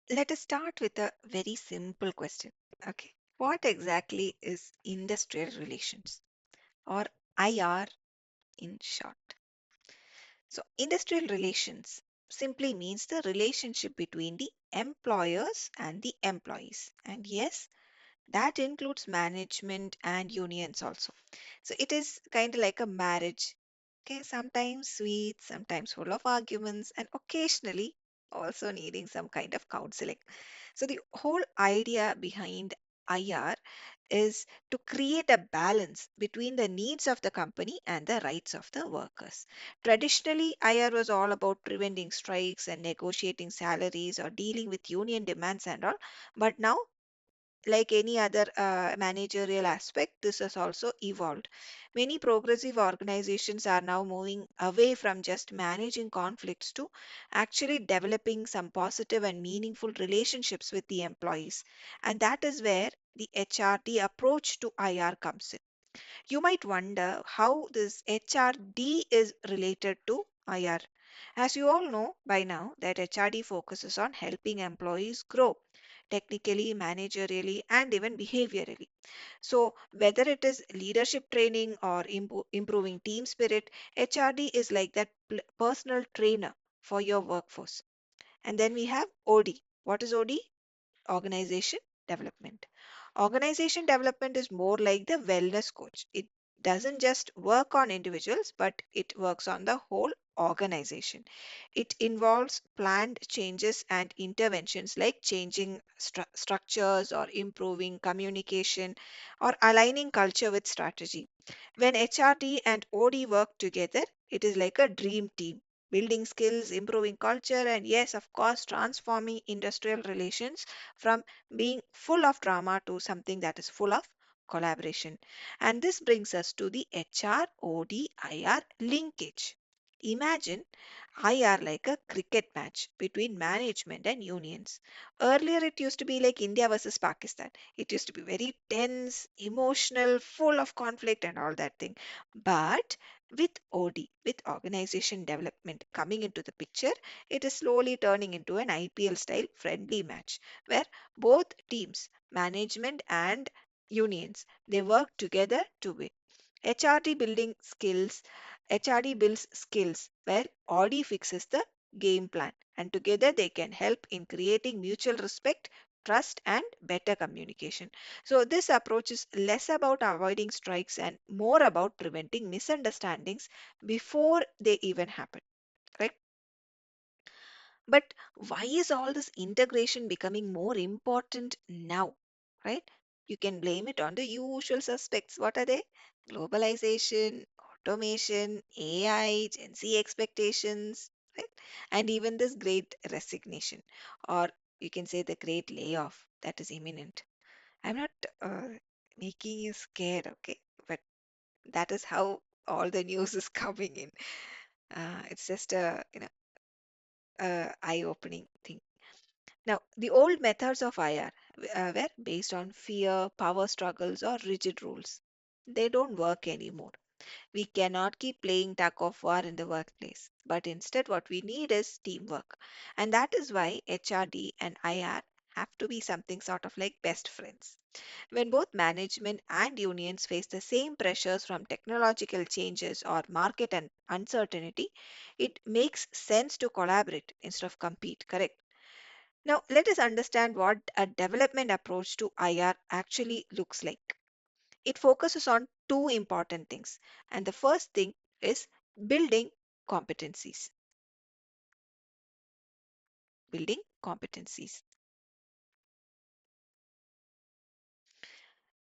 Let us start with a very simple question. Okay. What exactly is industrial relations or IR in short? So, industrial relations simply means the relationship between the employers and the employees. And yes, that includes management and unions also. So, it is kind of like a marriage. Okay, sometimes sweet, sometimes full of arguments, and occasionally also needing some kind of counseling. So, the whole idea behind IR is to create a balance between the needs of the company and the rights of the workers. Traditionally, IR was all about preventing strikes and negotiating salaries or dealing with union demands and all. But now, like any other managerial aspect, this has also evolved. Many progressive organizations are now moving away from just managing conflicts to actually developing some positive and meaningful relationships with the employees. And that is where the HRD approach to IR comes in. You might wonder how this HRD is related to IR. As you all know by now, that HRD focuses on helping employees grow technically, managerially, and even behaviorally. So, whether it is leadership training or improving team spirit, HRD is like that personal trainer for your workforce. And then we have OD. What is OD? Organization development. Organization development is more like the wellness coach. It doesn't just work on individuals, but it works on the whole organization. It involves planned changes and interventions like changing structures or improving communication or aligning culture with strategy. When HRD and OD work together, it is like a dream team. Building skills, improving culture, and yes, of course, transforming industrial relations from being full of drama to something that is full of collaboration. And this brings us to the HRODIR linkage. Imagine IR like a cricket match between management and unions. Earlier, it used to be like India versus Pakistan. It used to be very tense, emotional, full of conflict, and all that thing. But with OD, with organization development coming into the picture, it is slowly turning into an IPL style friendly match where both teams, management and unions, they work together to win. HRD building skills, HRD builds skills where OD fixes the game plan, and together they can help in creating mutual respect, trust, and better communication. So, this approach is less about avoiding strikes and more about preventing misunderstandings before they even happen. Right? But why is all this integration becoming more important now? Right? You can blame it on the usual suspects. What are they? Globalization, automation, AI, Gen Z expectations, right? And even this great resignation, or you can say the great layoff that is imminent. I'm not uh, making you scared, okay? But that is how all the news is coming in. It's just a eye-opening thing. Now, the old methods of IR were based on fear, power struggles, or rigid rules. They don't work anymore. We cannot keep playing tug of war in the workplace, but instead, what we need is teamwork. And that is why HRD and IR have to be something sort of like best friends. When both management and unions face the same pressures from technological changes or market and uncertainty, it makes sense to collaborate instead of compete, correct? Now, let us understand what a development approach to IR actually looks like. It focuses on two important things. And the first thing is building competencies. Building competencies.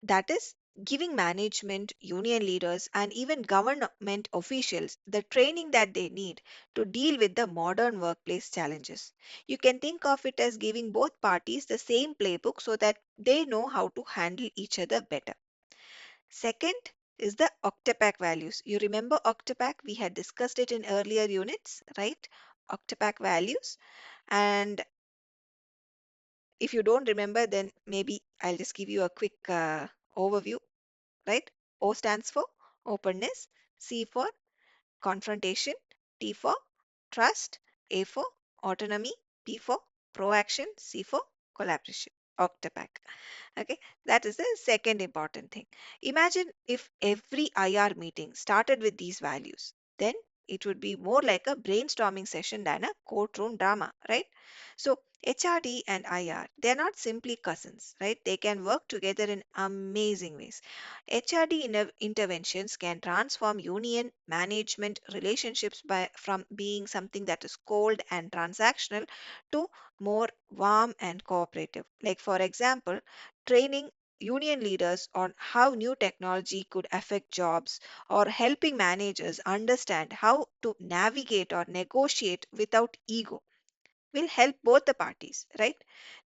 That is, giving management, union leaders, and even government officials the training that they need to deal with the modern workplace challenges. You can think of it as giving both parties the same playbook so that they know how to handle each other better. Second is the octapack values. You remember octapack? We had discussed it in earlier units, right? Octapack values. And if you don't remember, then maybe I'll just give you a quick overview, right? O stands for openness, C for confrontation, T for trust, A for autonomy, P for Proaction, C for collaboration. Octopack. Okay, that is the second important thing. Imagine if every IR meeting started with these values, then it would be more like a brainstorming session than a courtroom drama, right? So, HRD and IR, they're not simply cousins, right? They can work together in amazing ways. HRD interventions can transform union management relationships from being something that is cold and transactional to more warm and cooperative. Like, for example, training union leaders on how new technology could affect jobs, or helping managers understand how to navigate or negotiate without ego, will help both the parties, right?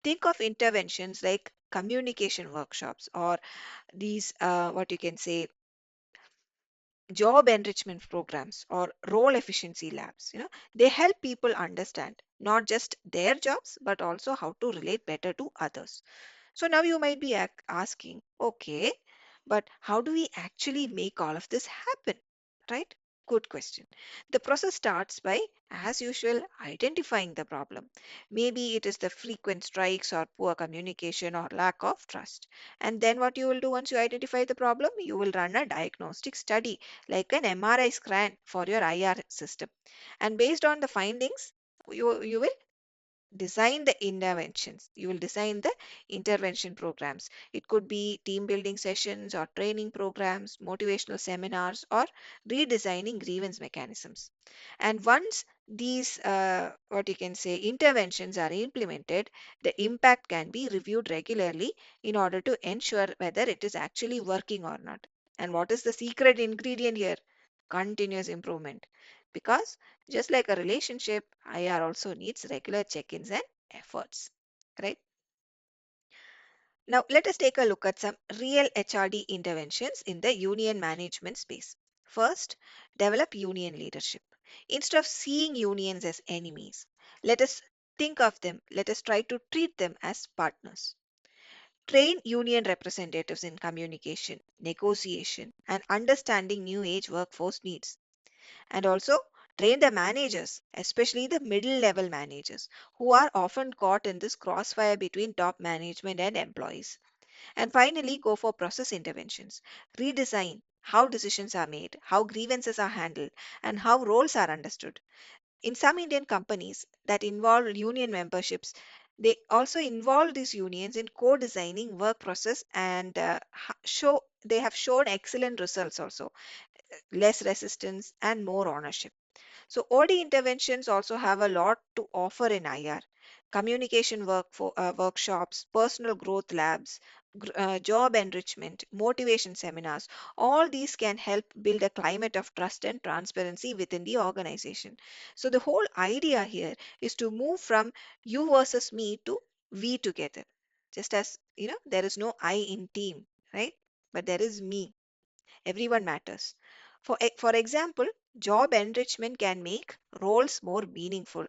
Think of interventions like communication workshops, or these, what you can say, job enrichment programs or role efficiency labs. They help people understand not just their jobs but also how to relate better to others. So now you might be asking, okay, but how do we actually make all of this happen? Right? Good question. The process starts by, as usual, identifying the problem. Maybe it is the frequent strikes or poor communication or lack of trust. And then what you will do once you identify the problem, you will run a diagnostic study like an MRI scan for your IR system. And based on the findings, you will design the interventions. You will design the intervention programs. It could be team building sessions or training programs, motivational seminars, or redesigning grievance mechanisms. And once these, what you can say, interventions are implemented, the impact can be reviewed regularly in order to ensure whether it is actually working or not. And what is the secret ingredient here? Continuous improvement. Because just like a relationship, IR also needs regular check ins and efforts. Right? Now, let us take a look at some real HRD interventions in the union management space. First, develop union leadership. Instead of seeing unions as enemies, let us think of them, let us try to treat them as partners. Train union representatives in communication, negotiation, and understanding new age workforce needs. And also train the managers, especially the middle level managers, who are often caught in this crossfire between top management and employees. And finally, go for process interventions. Redesign how decisions are made, how grievances are handled, and how roles are understood. In some Indian companies that involve union memberships, they also involve these unions in co-designing work process, and show they have shown excellent results also, less resistance and more ownership. So OD interventions also have a lot to offer in IR. Communication workshops, personal growth labs, job enrichment, motivation seminars, all these can help build a climate of trust and transparency within the organization. So the whole idea here is to move from you versus me to we together. Just as, there is no I in team, right? But there is me. Everyone matters. For example, job enrichment can make roles more meaningful.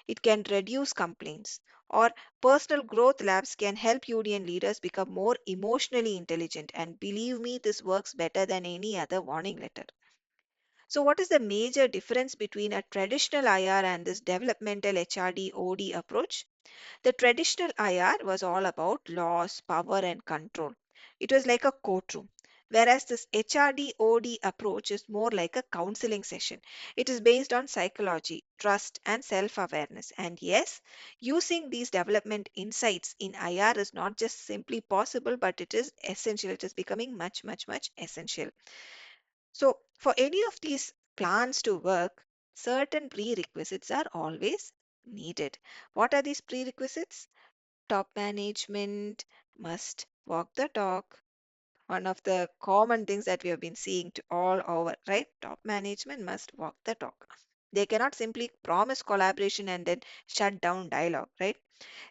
It can reduce complaints. Or personal growth labs can help union leaders become more emotionally intelligent. And believe me, this works better than any other warning letter. So, what is the major difference between a traditional IR and this developmental HRD OD approach? The traditional IR was all about laws, power, and control. It was like a courtroom. Whereas this HRD OD approach is more like a counseling session. It is based on psychology, trust, and self awareness. And yes, using these development insights in IR is not just simply possible, but it is essential. It is becoming much, much, much essential. So, for any of these plans to work, certain prerequisites are always needed. What are these prerequisites? Top management must walk the talk. One of the common things that we have been seeing to all over, right? Top management must walk the talk. They cannot simply promise collaboration and then shut down dialogue, right?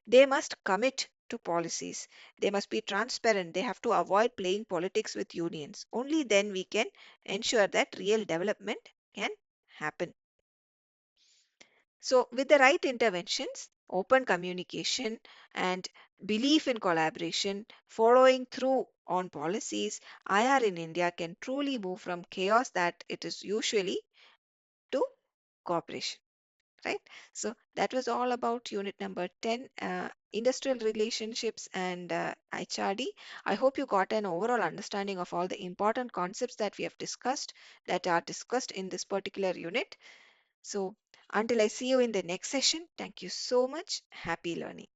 They must commit to policies. They must be transparent. They have to avoid playing politics with unions. Only then we can ensure that real development can happen. So, with the right interventions, open communication, and belief in collaboration, following through on policies, IR in India can truly move from chaos that it is usually to cooperation. right? So that was all about unit number 10, industrial relationships and HRD. I hope you got an overall understanding of all the important concepts that we have discussed, that are discussed in this particular unit. So until I see you in the next session, thank you so much. Happy learning.